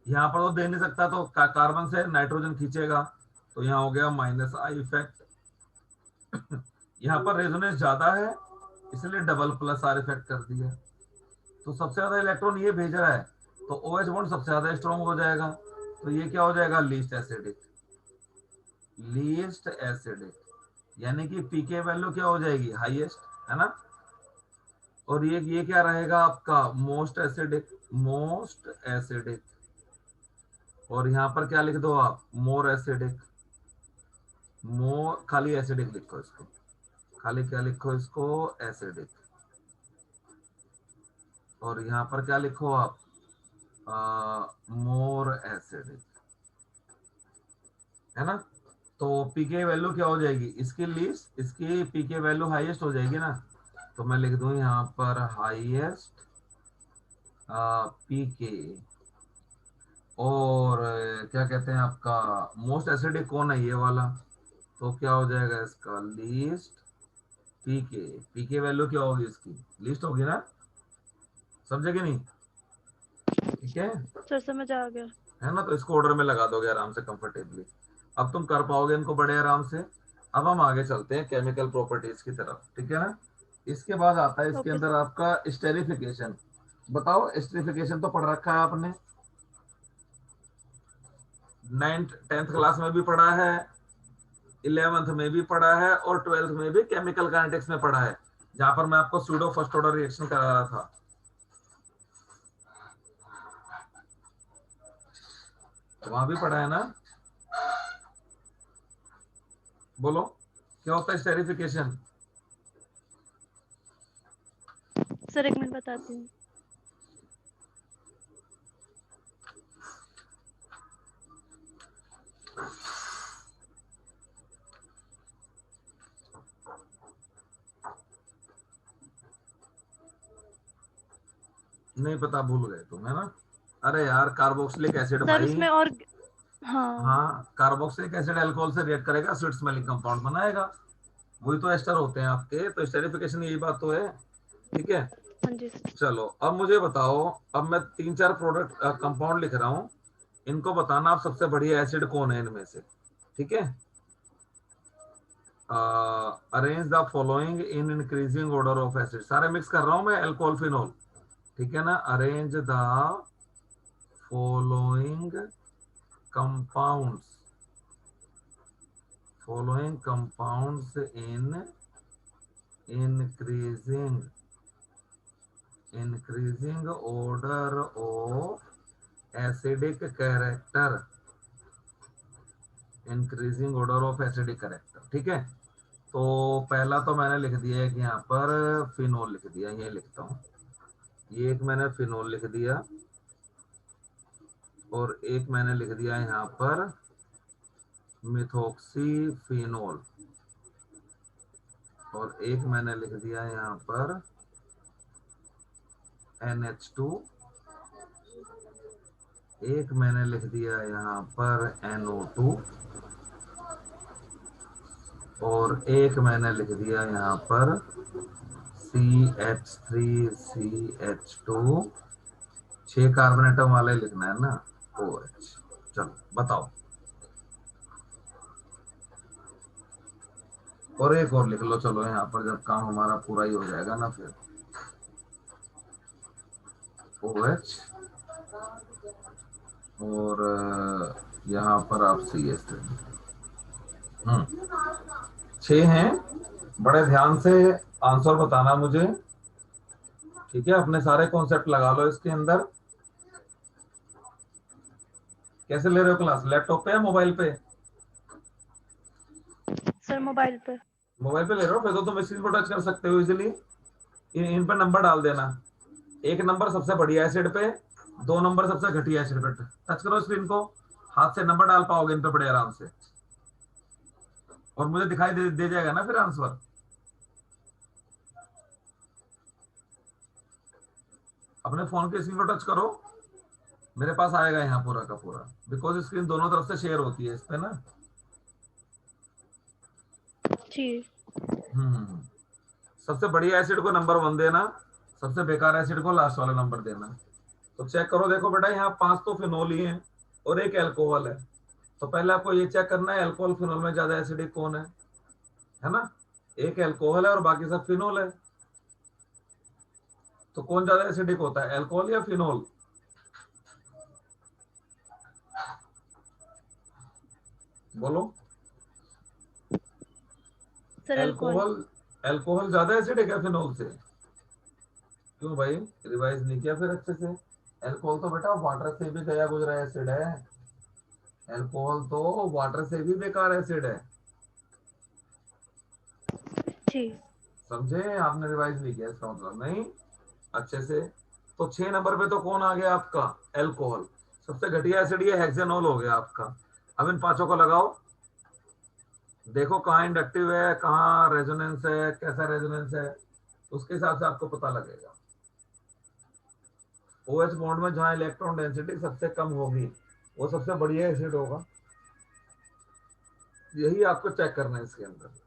यहाँ पर वो दे नहीं सकता तो कार्बन से नाइट्रोजन खींचेगा, तो यहाँ हो गया माइनस आई इफेक्ट। यहाँ पर रेजोनेंस ज्यादा है इसलिए डबल प्लस आर इफेक्ट कर दिया, तो सबसे ज्यादा इलेक्ट्रॉन ये भेज रहा है, तो ओ एच बॉन्ड सबसे ज्यादा स्ट्रॉन्ग हो जाएगा, तो ये क्या हो जाएगा लीस्ट एसिडिक, लीस्ट एसिडिक, यानी कि पीके वैल्यू क्या हो जाएगी हाईएस्ट, है ना। और ये क्या रहेगा आपका मोस्ट एसिडिक, मोस्ट एसिडिक, और यहाँ पर क्या लिख दो आप मोर एसिडिक, मोर खाली एसिडिक लिखो इसको, खाली क्या लिखो इसको एसिडिक, और यहाँ पर क्या लिखो आप मोर एसिडिक, है ना। तो पीके वैल्यू क्या हो जाएगी इसकी लीस्ट, इसकी पीके वैल्यू हाईएस्ट हो जाएगी ना, तो मैं लिख दूं यहाँ पर हाईएस्ट पीके, और क्या कहते हैं आपका मोस्ट एसिडिक कौन है ये वाला, तो क्या हो जाएगा इसका लीस्ट पीके, पीके वैल्यू क्या होगी इसकी लीस्ट होगी ना, समझे कि नहीं, ठीक है। सर समझ आ गया। है ना, तो इसको ऑर्डर में लगा दोगे आराम से कंफर्टेबली, अब तुम कर पाओगे इनको बड़े आराम से। अब हम आगे चलते हैं केमिकल प्रॉपर्टीज की तरफ, ठीक है ना। इसके बाद आता है इसके ओके अंदर सर। आपका स्टेरिफिकेशन, बताओ स्टेरिफिकेशन तो पढ़ रखा है आपने, 9th 10th क्लास में भी पढ़ा है, 11th में भी पढ़ा है, और 12th में भी केमिकल काइनेटिक्स में पढ़ा है, जहां पर मैं आपको सूडो फर्स्ट ऑर्डर रिएक्शन करा रहा था, तो वहां भी पढ़ा है ना। बोलो क्या होता है स्टेरिफिकेशन। सर एक मिनट बताती हूँ। नहीं पता भूल गए तुम, है ना। अरे यार कार्बोक्सिलिक एसिड सर भाई, उसमें और हाँ। हाँ कार्बोक्सिलिक एसिड अल्कोहल से रिएक्ट करेगा, स्वीट स्मेलिंग कंपाउंड बनाएगा, वही तो एस्टर होते हैं आपके, तो स्टेरिफिकेशन यही बात तो है, ठीक है। हाँ जी सर। चलो अब मुझे बताओ, अब मैं 3-4 प्रोडक्ट कंपाउंड लिख रहा हूँ, इनको बताना आप सबसे बढ़िया एसिड कौन है इनमें से, ठीक है। Arrange the following in increasing order of acid, सारे मिक्स कर रहा हूं मैं अल्कोहल फिनोल, ठीक है ना। Arrange the following compounds, following compounds in increasing order of acidic character, increasing order of acidic character, ठीक है। तो पहला तो मैंने लिख दिया है कि यहाँ पर फिनोल लिख दिया, ये लिखता हूँ, ये एक मैंने फिनोल लिख दिया, और एक मैंने लिख दिया यहाँ पर मिथोक्सी फिनोल, और एक मैंने लिख दिया यहाँ पर NH2, एक मैंने लिख दिया यहाँ पर NO2, और एक मैंने लिख दिया यहाँ पर CH3CH2, 6 कार्बन एटम वाला ही लिखना है ना, OH। चलो बताओ, और एक और लिख लो, चलो यहाँ पर जब काम हमारा पूरा ही हो जाएगा ना फिर, OH, और यहाँ पर आप CH3, 6 हैं, बड़े ध्यान से आंसर बताना मुझे, ठीक है। अपने सारे कॉन्सेप्ट लगा लो इसके अंदर। कैसे ले रहे हो क्लास, लैपटॉप पे या मोबाइल पे। सर मोबाइल पर। मोबाइल पे ले रहे हो, फिर तो तुम स्क्रीन पर टच कर सकते हो इजीली। इन पर नंबर डाल देना। एक नंबर सबसे बढ़िया एसिड पे, 2 नंबर सबसे घटिया एसिड पे। टच करो स्क्रीन को, हाथ से नंबर डाल पाओगे इन पे बड़े आराम से, और मुझे दिखाई दे जाएगा ना फिर आंसर। अपने फोन के स्क्रीन को टच करो, मेरे पास आएगा यहाँ पूरा का पूरा, बिकॉज स्क्रीन दोनों तरफ से शेयर होती है इस पे ना। जी। सबसे बढ़िया एसिड को नंबर 1 देना, सबसे बेकार एसिड को लास्ट वाला नंबर देना। तो चेक करो, देखो बेटा यहाँ 5 तो फिनोल ही है और एक एल्कोहल है। तो पहले आपको ये चेक करना है एल्कोहल फिनोल में ज्यादा एसिडिक कौन है ना। एक एल्कोहल है और बाकी सब फिनोल है, तो कौन ज्यादा एसिडिक होता है, एल्कोहल या फिनोल? बोलो। Sir alcohol. एल्कोहल, एल्कोहल ज्यादा एसिडिक है फिनोल से? क्यों भाई, रिवाइज नहीं किया फिर अच्छे से? एल्कोहल तो बेटा वाटर से भी गया गुजरा एसिड है, एल्कोहल तो वाटर से भी बेकार एसिड है। जी। समझे? आपने रिवाइज नहीं किया इसका मतलब नहीं अच्छे से। तो 6 नंबर पे तो कौन आ गया आपका, एल्कोहल। सबसे घटिया एसिड ये हेक्सेनॉल हो गया आपका। अब इन पांचों को लगाओ, देखो कहाँ इंडक्टिव है, कहाँ रेजोनेंस है, कैसा रेजोनेंस है, उसके हिसाब से आपको पता लगेगा। OH बॉन्ड में जहां इलेक्ट्रॉन डेंसिटी सबसे कम होगी वो सबसे बढ़िया एसिड होगा। यही आपको चेक करना है इसके अंदर।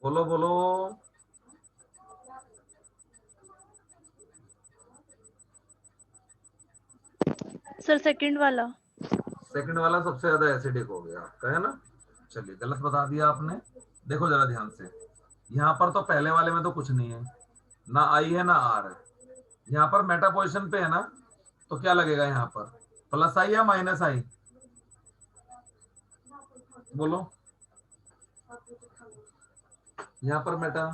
बोलो बोलो। सर सेकंड वाला। सेकंड वाला सबसे ज्यादा एसिडिक हो गया आपका, है ना। चलिए गलत बता दिया आपने। देखो जरा ध्यान से, यहाँ पर तो पहले वाले में तो कुछ नहीं है, ना आई है ना आर है। यहाँ पर मेटा पोजिशन पे है ना, तो क्या लगेगा यहाँ पर, प्लस आई या माइनस आई? बोलो। यहाँ पर मेटा,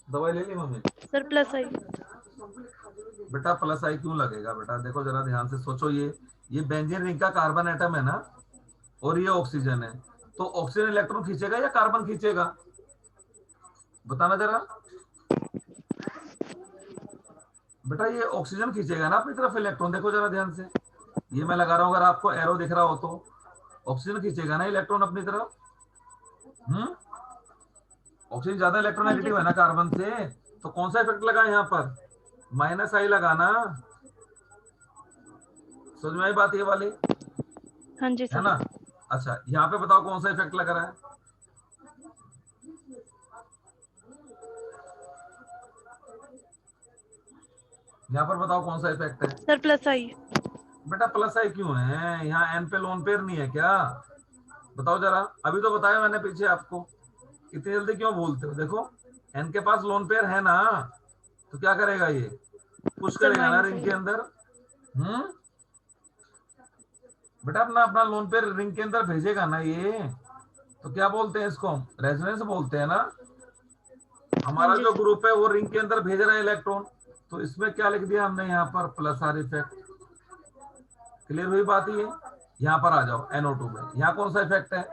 दवाई ले ली मम्मी? सर प्लस आई। बेटा प्लस आई क्यों लगेगा बेटा, देखो जरा ध्यान से सोचो। ये बेंजीन रिंग का कार्बन एटम है ना, और ये ऑक्सीजन है। तो ऑक्सीजन इलेक्ट्रॉन खींचेगा या कार्बन खींचेगा, बताना जरा। बेटा ये ऑक्सीजन खींचेगा ना अपनी तरफ इलेक्ट्रॉन, देखो जरा ध्यान से। ये मैं लगा रहा हूं, अगर आपको एरो दिख रहा हो तो ऑक्सीजन खींचेगा ना इलेक्ट्रॉन अपनी तरफ। ऑक्सीजन ज्यादा हाँ जी इलेक्ट्रोनेगेटिव है सर। ना कार्बन से, तो कौन सा इफेक्ट लगा यहाँ पर, माइनस आई लगाना। समझ में आई बात ये वाली, हाँ जी है सर। ना। अच्छा यहाँ पे बताओ कौन सा इफेक्ट लग रहा है, यहाँ पर बताओ कौन सा इफेक्ट है। सर प्लस आई। बेटा प्लस आई क्यों है, यहाँ एन पे लोन पेयर नहीं है क्या, बताओ जरा। अभी तो बताया मैंने पीछे आपको, इतनी जल्दी क्यों बोलते हो? देखो एन के पास लोन पेयर है ना, तो क्या करेगा ये, पुश सर करेगा ना माइनस रिंग आई। के अंदर। हम्म बेटा अपना अपना लोन पेयर रिंग के अंदर भेजेगा ना ये, तो क्या बोलते हैं इसको, रेजोनेंस बोलते हैं ना। हाँ हमारा जी जो सर। ग्रुप है वो रिंग के अंदर भेज रहा है इलेक्ट्रॉन, तो इसमें क्या लिख दिया हमने यहाँ पर, प्लस आर इफेक्ट। क्लियर हुई बात ये। यहाँ पर आ जाओ NO2 में, यहाँ कौन सा इफेक्ट है,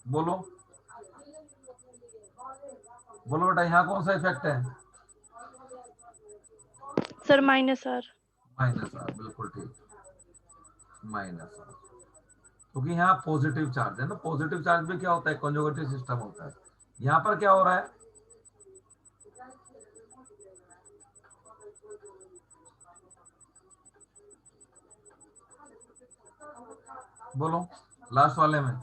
बोलो बोलो बेटा, यहाँ कौन सा इफेक्ट है, sir minus R. Minus R, बिल्कुल ठीक, माइनस आर। क्योंकि यहाँ पॉजिटिव चार्ज है ना, पॉजिटिव चार्ज में क्या होता है, कंजुगेटिव सिस्टम होता है। यहाँ पर क्या हो रहा है, बोलो लास्ट वाले में।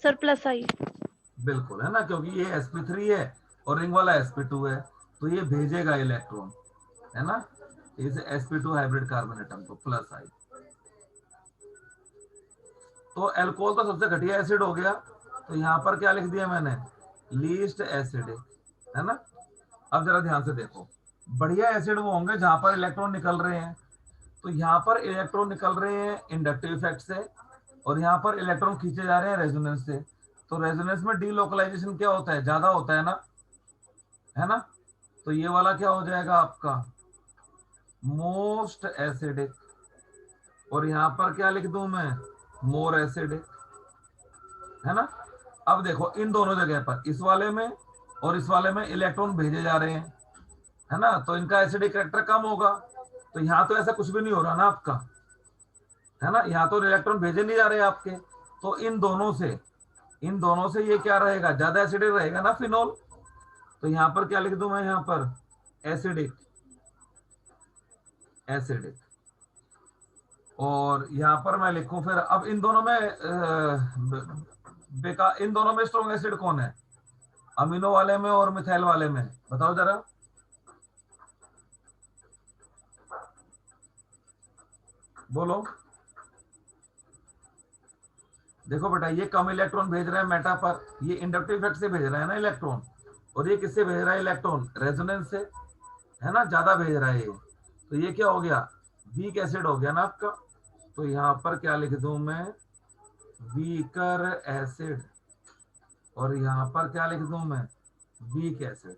सर प्लस आई। बिल्कुल है ना, क्योंकि ये sp3 है और रिंग वाला sp2 है, तो ये भेजेगा इलेक्ट्रॉन, है ना, इस sp2 हाइब्रिड कार्बन एटम को प्लस आई। तो अल्कोहल तो सबसे घटिया एसिड हो गया, तो यहाँ पर क्या लिख दिया मैंने, लीस्ट एसिडिक, है ना। अब जरा ध्यान से देखो, बढ़िया एसिड वो होंगे जहां पर इलेक्ट्रॉन निकल रहे हैं, तो यहाँ पर इलेक्ट्रॉन निकल रहे हैं इंडक्टिव इफेक्ट से, और यहाँ पर इलेक्ट्रॉन खींचे जा रहे हैं रेजोनेंस से। तो रेजोनेंस में डीलोकलाइजेशन क्या होता है, ज्यादा होता है ना। तो ये वाला क्या हो जाएगा आपका, मोस्ट एसिडिक, और यहाँ पर क्या लिख दूं मैं, मोर एसिडिक, है ना। अब देखो इन दोनों जगह पर, इस वाले में और इस वाले में इलेक्ट्रॉन भेजे जा रहे हैं, है ना, तो इनका एसिडिक कैरेक्टर कम होगा। तो यहाँ तो ऐसा कुछ भी नहीं हो रहा ना आपका, है ना, यहाँ तो इलेक्ट्रॉन भेजे नहीं जा रहे आपके। तो इन दोनों से ये क्या रहेगा, ज्यादा एसिडिक रहेगा ना फिनोल। तो यहाँ पर क्या लिख दूं मैं, यहाँ पर एसिडिक, एसिडिक, और यहाँ पर मैं लिखूं फिर, अब इन दोनों में बेकार, इन दोनों में स्ट्रॉन्ग एसिड कौन है, अमीनो वाले में और मिथाइल वाले में, बताओ जरा। बोलो। देखो बेटा, ये कम इलेक्ट्रॉन भेज रहा है मेटा पर, ये इंडक्टिव इफेक्ट से भेज रहा है ना इलेक्ट्रॉन, और ये किससे भेज रहा है इलेक्ट्रॉन, रेजोनेंस से, है ना, ज्यादा भेज रहा है ये। तो ये क्या हो गया, वीक एसिड हो गया ना आपका। तो यहाँ पर क्या लिख दूं मैं, वीकर एसिड, और यहाँ पर क्या लिख दूं मैं, वीक एसिड।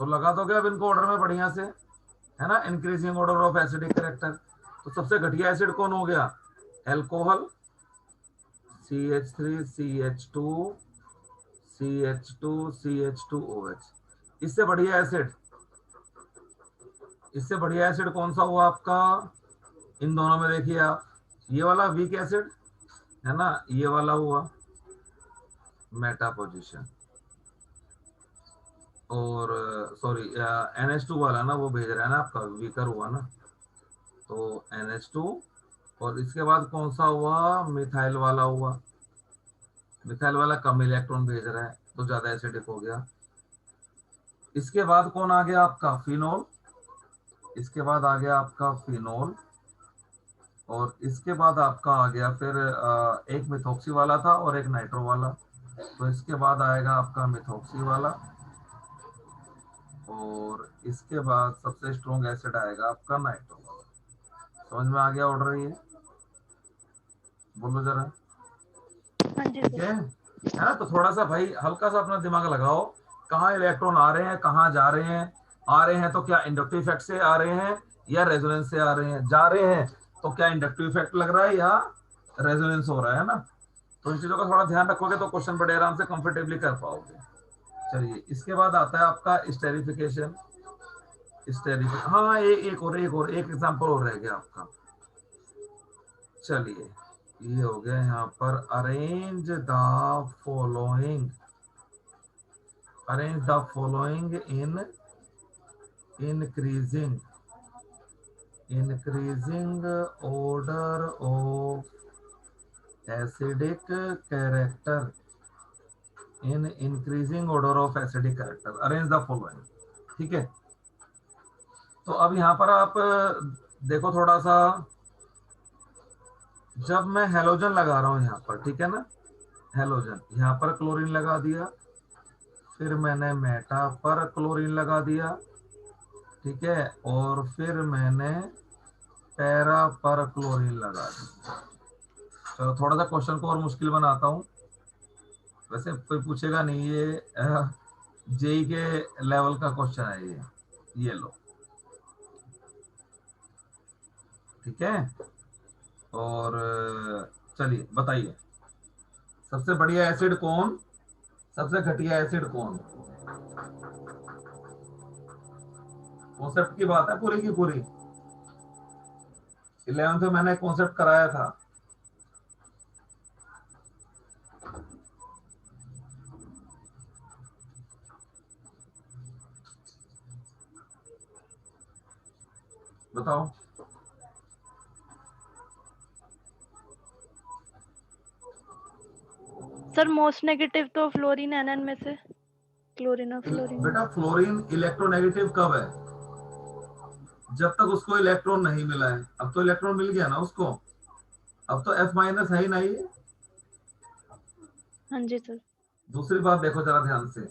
तो लगा दोगे अब इनको ऑर्डर में बढ़िया से, है ना, increasing order of acidic character. तो सबसे घटिया एसिड कौन हो गया, alcohol, CH3 CH2 CH2 CH2OH। इससे बढ़िया एसिड कौन सा हुआ आपका, इन दोनों में देखिए आप, ये वाला वीक एसिड, है ना, ये वाला हुआ मेटा पोजीशन, और सॉरी NH2 वाला ना वो भेज रहा है ना आपका, वीकर हुआ ना, तो NH2। और इसके बाद कौन सा हुआ, मिथाइल वाला हुआ, मिथाइल वाला कम इलेक्ट्रॉन भेज रहा है तो ज्यादा एसिडिक हो गया। इसके बाद कौन आ गया आपका, फिनोल, इसके बाद आ गया आपका फिनोल, और इसके बाद आपका आ गया फिर एक मिथॉक्सी वाला था और एक नाइट्रो वाला, तो इसके बाद आएगा आपका मिथॉक्सी वाला, और इसके बाद सबसे स्ट्रॉन्ग एसिड आएगा आपका नाइट्रो वाला। समझ में आ गया ऑर्डर ये, बोलो जरा। हाँ जी ठीक सर। है ना, तो थोड़ा सा भाई हल्का सा अपना दिमाग लगाओ, कहाँ इलेक्ट्रॉन आ रहे हैं, कहाँ जा रहे हैं, आ रहे हैं तो क्या इंडक्टिव इफेक्ट से आ रहे हैं या रेजोनेंस से आ रहे हैं, जा रहे हैं तो क्या इंडक्टिव इफेक्ट लग रहा है या रेजोनेंस हो रहा है ना। तो इन चीजों का थोड़ा ध्यान रखोगे तो क्वेश्चन बड़े आराम से कंफर्टेबली कर पाओगे। चलिए इसके बाद आता है आपका स्टेरिफिकेशन, हाँ एक एग्जाम्पल और रह गया आपका। चलिए ये हो गया, यहाँ पर following arrange the following in increasing order of acidic character, in increasing order of acidic character arrange the following। ठीक है, तो अब यहाँ पर आप देखो थोड़ा सा, जब मैं हेलोजन लगा रहा हूँ यहाँ पर, ठीक है ना, हेलोजन यहाँ पर क्लोरीन लगा दिया, फिर मैंने मेटा पर क्लोरीन लगा दिया, ठीक है, और फिर मैंने पैरा पर क्लोरीन लगा दिया। चलो थोड़ा सा क्वेश्चन को और मुश्किल बनाता हूँ, वैसे कोई पूछेगा नहीं, ये जेई के लेवल का क्वेश्चन है ये लो, ठीक है। और चलिए बताइए, सबसे बढ़िया एसिड कौन, सबसे घटिया एसिड कौन, कॉन्सेप्ट की बात है पूरी की पूरी। 11th में मैंने कॉन्सेप्ट कराया था। बताओ। सर मोस्ट नेगेटिव तो फ्लोरीन एनएन में से क्लोरीन और फ्लोरीन में। बेटा फ्लोरीन इलेक्ट्रोनेगेटिव कब है? जब तक उसको इलेक्ट्रॉन नहीं मिला है। अब तो इलेक्ट्रॉन मिल गया ना उसको, अब तो F माइनस है ही नहीं। हाँ जी सर। दूसरी बात देखो जरा ध्यान से,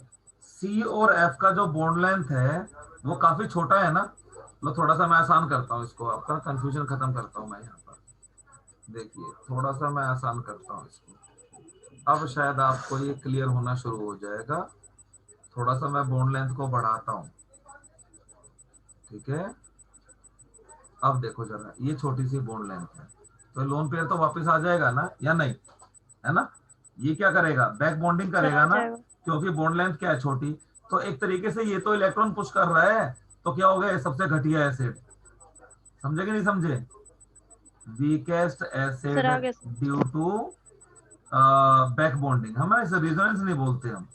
C और F का जो बॉन्ड लेंथ है वो काफी छोटा है ना। लो थोड़ा सा मैं आसान करता हूँ इसको, आपका कंफ्यूजन खत्म करता हूँ मैं यहाँ पर। देखिए थोड़ा सा मैं आसान करता हूँ इसको, अब शायद आपको ये क्लियर होना शुरू हो जाएगा। थोड़ा सा मैं बॉन्ड लेंथ को बढ़ाता हूँ, ठीक है। अब देखो जरा, ये छोटी सी बॉन्ड लेंथ है, तो लोन पेयर तो वापस आ जाएगा ना या नहीं, है ना। ये क्या करेगा, बैक बॉन्डिंग सर करेगा आ ना, जाएगा। क्योंकि बॉन्ड लेंथ क्या है, छोटी। तो एक तरीके से ये तो इलेक्ट्रॉन पुश कर रहा है, तो क्या हो गया, ये सबसे घटिया एसिड। समझे कि नहीं समझे? वीकेस्ट सर एसिड आ गया sir. Due to back bonding, हमारे इसे रेजोनेंस नहीं बोलते हम,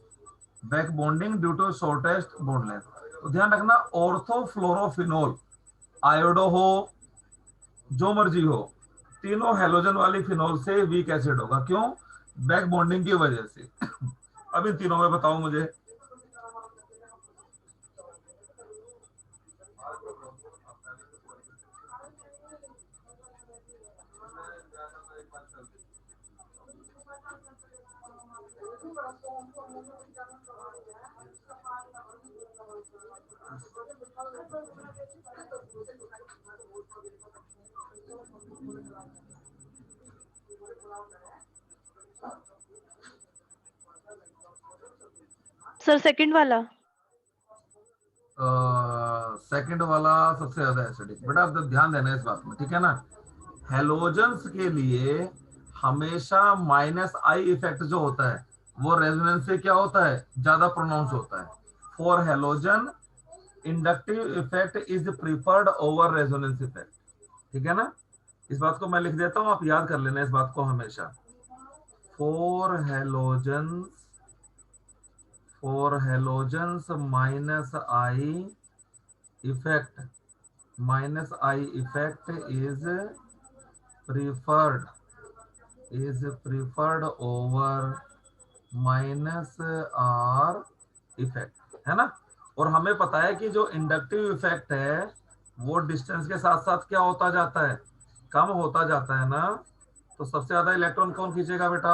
back bonding due to shortest bond length. तो ध्यान रखना, ऑर्थोफ्लोरोफिनोल, आयोडो हो, जो मर्जी हो, तीनों हेलोजन वाली फिनोल से वीक एसिड होगा। क्यों? बैक बॉन्डिंग की वजह से। अब इन तीनों में बताओ मुझे। सर सेकंड वाला। सेकंड वाला सबसे ज्यादा एसिडिक। बेटा अब ध्यान देना इस बात में, ठीक है ना। हेलोजेंस के लिए हमेशा माइनस आई इफेक्ट जो होता है वो रेजोनेंस से क्या होता है, ज्यादा प्रोनाउंस होता है। For halogen inductive effect is preferred over resonance effect, ठीक है ना। इस बात को मैं लिख देता हूं, आप याद कर लेना इस बात को हमेशा। For halogens, for halogens effect minus I effect preferred is preferred over minus are effect, है ना। और हमें पता है कि जो इंडक्टिव इफेक्ट है वो डिस्टेंस के साथ साथ क्या होता जाता है, कम होता जाता है ना। तो सबसे ज्यादा इलेक्ट्रॉन कौन खींचेगा बेटा,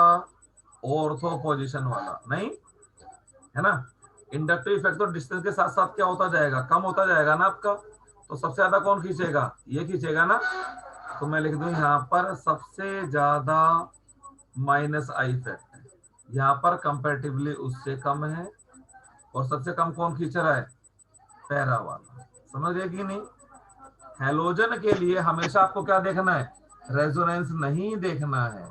ऑर्थो पोजीशन वाला, नहीं, है ना। इंडक्टिव इफेक्ट तो डिस्टेंस के साथ साथ क्या होता जाएगा, कम होता जाएगा ना आपका। तो सबसे ज्यादा कौन खींचेगा, ये खींचेगा ना। तो मैं लिख दूं यहाँ पर सबसे ज्यादा माइनस आई इफेक्ट, यहाँ पर कंपैरेटिवली उससे कम है। और सबसे कम कौन खींच रहा है, पैरा वाला। समझ गए कि नहीं? हेलोजन के लिए हमेशा आपको क्या देखना है, रेजोनेंस नहीं देखना है,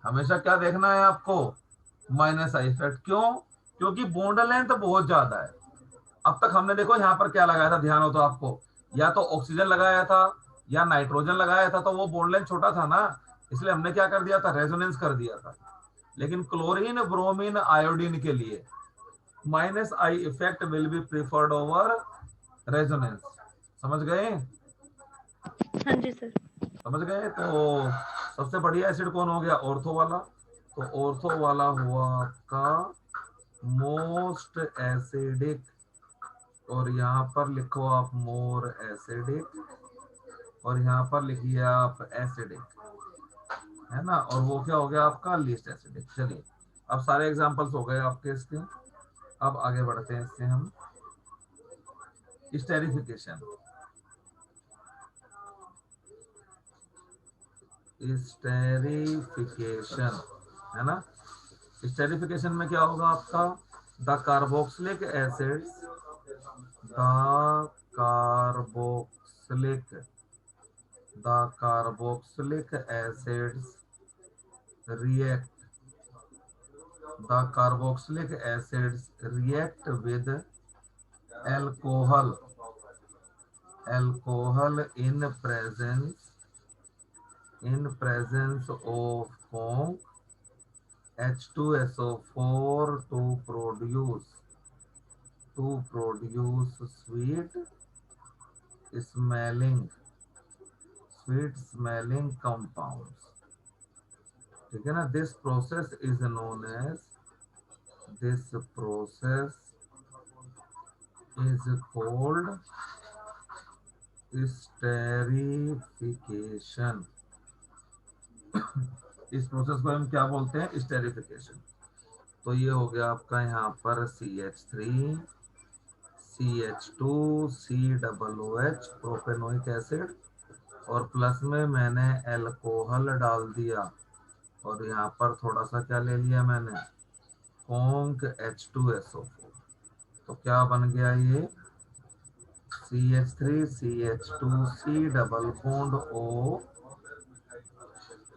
हमेशा क्या देखना है आपको, माइनस आई इफेक्ट। क्यों? क्योंकि बॉन्ड लेंथ बहुत ज्यादा है। अब तक हमने देखो यहाँ पर क्या लगाया था, ध्यान हो तो आपको, या तो ऑक्सीजन लगाया था या नाइट्रोजन लगाया था, तो वो बॉन्ड लेंथ छोटा था ना, इसलिए हमने क्या कर दिया था, रेजोनेंस कर दिया था। लेकिन क्लोरीन ब्रोमीन आयोडीन के लिए minus I effect will be preferred over resonance. समझ गए? हाँ जी सर। समझ गए। तो सबसे बढ़िया एसिड कौन हो गया, ऑर्थो वाला। तो ऑर्थो वाला हुआ आपका मोस्ट एसिडिक, और यहाँ पर लिखो आप मोर एसिडिक, और यहाँ पर लिखिए आप एसिडिक, है ना। और वो क्या हो गया आपका, लीस्ट एसिडिक। चलिए अब सारे एग्जांपल्स हो गए आपके इसके। अब आगे बढ़ते हैं इससे हम, स्टेरिफिकेशन। स्टेरिफिकेशन, है ना। स्टेरिफिकेशन में क्या होगा आपका, the carboxylic acids, the carboxylic the carboxylic acids react the carboxylic acids react with alcohol in presence in presence of conc H2SO4 to produce smelling sweet smelling compounds. ठीक है ना. This process is called esterification. इस process को हम क्या बोलते हैं? Esterification. तो ये हो गया आपका यहाँ पर CH3 CH2 COOH propanoic acid, और प्लस में मैंने अल्कोहल डाल दिया, और यहाँ पर थोड़ा सा क्या ले लिया मैंने? Conc H2SO4. तो क्या बन गया ये? CH3 CH2 C double bond O.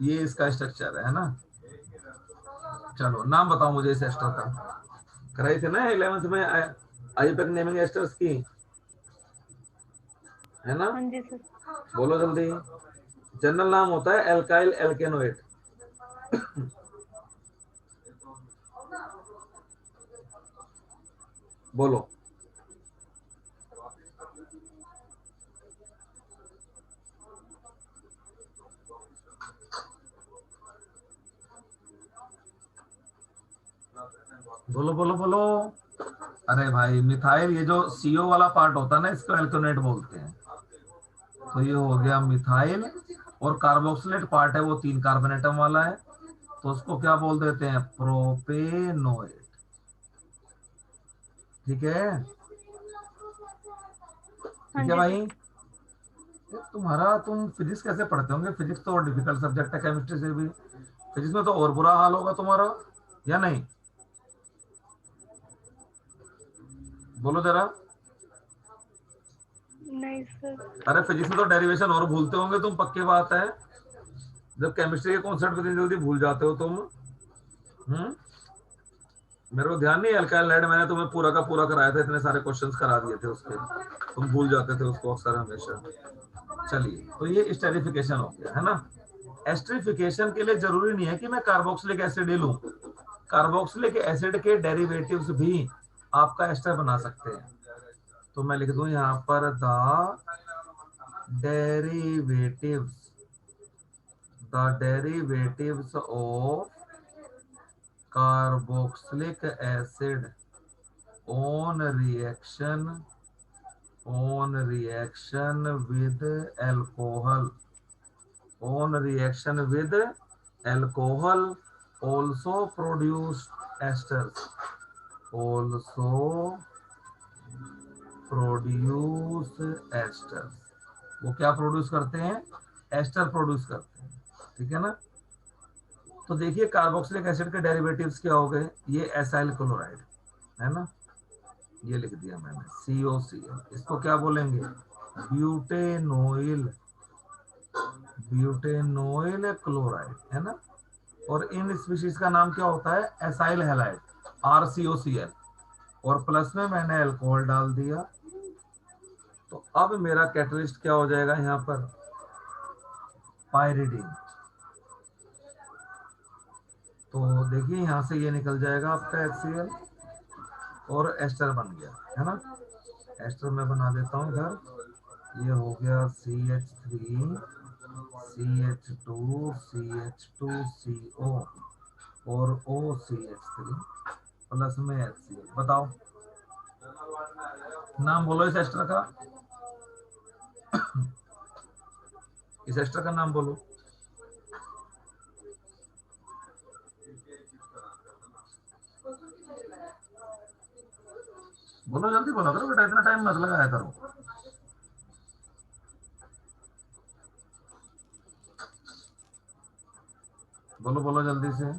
ये इसका स्ट्रक्चर है ना. चलो नाम बताओ मुझे इस एस्टर का. कराई थे ना 11th में आईयूपैक नेमिंग एस्टर्स की, है ना? हाँ जी सर। बोलो जल्दी. जनरल नाम होता है एल्काइल एल्केनोएट. बोलो. बोलो बोलो बोलो. अरे भाई मिथाइल, ये जो CO वाला पार्ट होता है ना, इसको एल्केनोएट बोलते हैं. तो ये हो गया मिथाइल, और कार्बोक्सिलेट पार्ट है वो 3 कार्बन एटम वाला है, तो उसको क्या बोल देते हैं? प्रोपेनोएट. ठीक है. हाँ ठीक है जी सर। भाई. तुम फिजिक्स कैसे पढ़ते होंगे? फिजिक्स तो डिफिकल्ट सब्जेक्ट है केमिस्ट्री से भी. फिजिक्स में तो और बुरा हाल होगा तुम्हारा, या नहीं? बोलो जरा. नहीं सर। अरे फिजिक्स में तो डेरिवेशन और भूलते होंगे तुम, पक्की बात है. जब केमिस्ट्री के कॉन्सेप्ट को जल्दी भूल जाते हो तुम. हम्म. मेरे को ध्यान नहीं, अल्काइल हाइड मैंने तुम्हें पूरा का पूरा कराया था, इतने सारे क्वेश्चंस करा दिए थे उसके, तुम भूल जाते थे उसको अक्सर हमेशा. चलिए, तो ये एस्टेरिफिकेशन हो गया है ना. एस्टेरिफिकेशन के लिए जरूरी नहीं है कि मैं कार्बोक्सिलिक एसिड ही लूं. कार्बोक्सिलिक एसिड के डेरिवेटिव्स भी आपका एस्टर बना सकते हैं. तो मैं लिख दूं यहाँ पर derivatives the derivatives of carboxylic acid on reaction with alcohol also produce esters. also produce esters. वो क्या प्रोड्यूस करते हैं? एस्टर प्रोड्यूस करते हैं. ठीक है ना. तो देखिए कार्बोक्सिलिक एसिड के डेरिवेटिव्स क्या हो गए? ये एसाइल क्लोराइड है ना, ये लिख दिया मैंने COCl. इसको क्या बोलेंगे? ब्यूटेनोइल. ब्यूटेनोइल क्लोराइड है ना. और इन स्पीशीज का नाम क्या होता है? Acyl halide, RCOCl. और प्लस में मैंने अल्कोहल डाल दिया. तो अब मेरा कैटलिस्ट क्या हो जाएगा यहाँ पर? पायरिडीन. तो देखिए यहाँ से ये निकल जाएगा आपका HCl, और एस्टर बन गया है ना. एस्टर मैं बना देता हूँ इधर. ये हो गया CH3 CH2 CH2CO और OCH3 प्लस में HCl. बताओ नाम बोलो इस एस्टर का. इस एस्टर का नाम बोलो. बोलो जल्दी बोलो करो बेटा, इतना टाइम मत लगाया करो. बोलो बोलो जल्दी से.